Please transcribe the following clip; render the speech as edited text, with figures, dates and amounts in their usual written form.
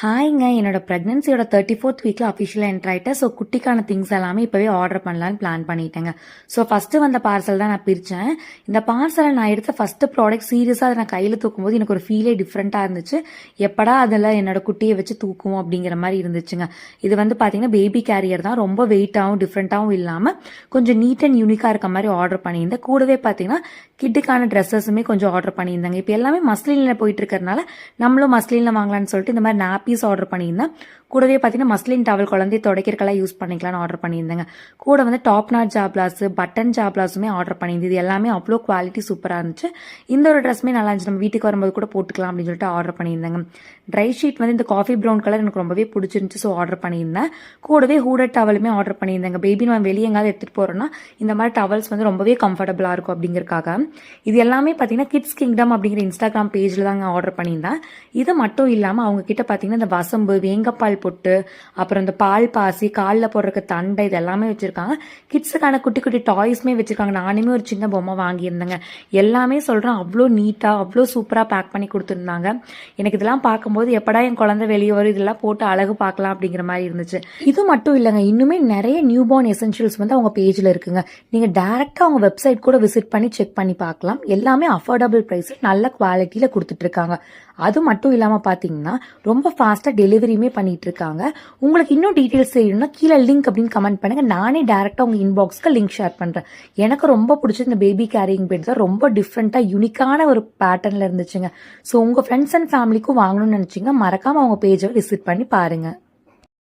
ஹாய்ங்க. என்னோட பிரெக்னன்சியோட 34th வீக்ல அஃபிஷியலாக என்டர் ஆயிட்டேன். ஸோ குட்டிக்கான திங்ஸ் எல்லாமே இப்போவே ஆர்டர் பண்ணலான்னு பிளான் பண்ணிட்டேங்க. ஸோ ஃபஸ்ட்டு வந்த பார்சல் தான் நான் பிரித்தேன். இந்த பார்சலை நான் எடுத்த ஃபஸ்ட்டு ப்ராடக்ட் சீரியஸாக அதை நான் கையில் தூக்கும்போது எனக்கு ஒரு ஃபீலே டிஃப்ரெண்ட்டாக இருந்துச்சு. எப்படா அதில் என்னோட குட்டியை வச்சு தூக்குவோம் அப்படிங்கிற மாதிரி இருந்துச்சுங்க. இது வந்து பார்த்தீங்கன்னா பேபி கேரியர் தான். ரொம்ப வெயிட்டாகவும் டிஃப்ரெண்ட்டாகவும் இல்லாமல் கொஞ்சம் நீட் அண்ட் யூனிக்காக இருக்க மாதிரி ஆர்டர் பண்ணியிருந்தேன். கூடவே பார்த்தீங்கன்னா கிட்டுக்கான ட்ரெஸ்ஸஸுமே கொஞ்சம் ஆர்டர் பண்ணியிருந்தாங்க. இப்போ எல்லாமே மஸ்லினில் போயிட்டு இருக்கிறதுனால நம்மளும் மஸ்லினில் வாங்கலான்னு சொல்லிட்டு இந்த மாதிரி நாப்பீஸ் ஆர்டர் பண்ணியிருந்தேன். கூடவே பார்த்தீங்கன்னா மஸ்லின் டவல் குழந்தை துடைக்கிறக்கெல்லாம் யூஸ் பண்ணிக்கலாம்னு ஆர்டர் பண்ணியிருந்தேங்க. கூட வந்து டாப் நாட் ஜாப்லாஸ் பட்டன் ஜாப்லாஸுமே ஆர்டர் பண்ணியிருந்தது. இது எல்லாமே அவ்வளோ குவாலிட்டி சூப்பராக இருந்துச்சு. இந்த ஒரு ட்ரெஸ்மே நல்லா இருந்துச்சு. நம்ம வீட்டுக்கு வரும்போது கூட போட்டுக்கலாம் அப்படின்னு சொல்லிட்டு ஆர்டர் பண்ணியிருந்தேங்க. ட்ரை ஷீட் வந்து இந்த காஃபி ப்ரௌன் கலர் எனக்கு ரொம்பவே பிடிச்சிருந்துச்சு. ஸோ ஆர்டர் பண்ணியிருந்தேன். கூடவே ஹூடட் டவலுமே ஆர்டர் பண்ணியிருந்தேங்க. பேபி நம்ம வெளியே எங்காவது எடுத்துகிட்டு போகிறோன்னா இந்த மாதிரி டவல்ஸ் வந்து ரொம்பவே கம்ஃபர்டபுளாக இருக்கும் அப்படிங்கிறக்காக. இது எல்லாமே பார்த்தீங்கன்னா கிட்ஸ் கிங்டம் அப்படிங்கிற இன்ஸ்டாகிராம் பேஜில் தாங்க ஆர்டர் பண்ணியிருந்தேன். இது மட்டும் இல்லாமல் அவங்க கிட்ட பார்த்தீங்கன்னா இந்த வசம்பு வேங்கப்பால் பொட்டு அப்புறம் இந்த பால் பாசி காலில் போடுறதுக்கு தண்டை இது எல்லாமே வச்சிருக்காங்க. கிட்ஸுக்கான குட்டி குட்டி டாய்ஸ்மே வச்சிருக்காங்க. நானுமே ஒரு சின்ன பொம்மை வாங்கியிருந்தேங்க. எல்லாமே சொல்றேன் அவ்வளோ நீட்டா அவ்வளோ சூப்பரா பேக் பண்ணி கொடுத்துருந்தாங்க. எனக்கு இதெல்லாம் பார்க்கும்போது எப்படா என் குழந்தை வெளியே வரும் இதெல்லாம் போட்டு அழகு பார்க்கலாம் அப்படிங்கிற மாதிரி இருந்துச்சு. இது மட்டும் இல்லைங்க, இன்னுமே நிறைய நியூ பார்ன் எசென்ஷியல்ஸ் வந்து அவங்க பேஜ்ல இருக்குங்க. நீங்க டைரக்டா அவங்க வெப்சைட் கூட விசிட் பண்ணி செக் பண்ணி பார்க்கலாம். எல்லாமே அஃபோர்டபுள் பிரைஸ் நல்ல குவாலிட்டியில கொடுத்துட்டு இருக்காங்க. அது மட்டும் இல்லாம பாத்தீங்கன்னா ரொம்ப ஃபாஸ்டா டெலிவரியுமே பண்ணிட்டு இருக்காங்க. உங்களுக்கு இன்னும் டீடைல்ஸ் தெரியணும்னா கீழே லிங்க் அப்படின்னு கமெண்ட் பண்ணுங்க. நானே டைரக்டா உங்க இன்பாக்ஸ்க்கு லிங்க் ஷேர் பண்றேன். எனக்கு ரொம்ப பிடிச்ச இந்த பேபி கேரிங் பெட் தான் ரொம்ப டிஃப்ரெண்டா யூனிக்கான ஒரு பேட்டர்ன்ல இருந்துச்சுங்க. ஸோ உங்க ஃப்ரெண்ட்ஸ் அண்ட் ஃபேமிலிக்கும் வாங்கணும்னு நினைச்சீங்க மறக்காம அவங்க பேஜை விசிட் பண்ணி பாருங்க.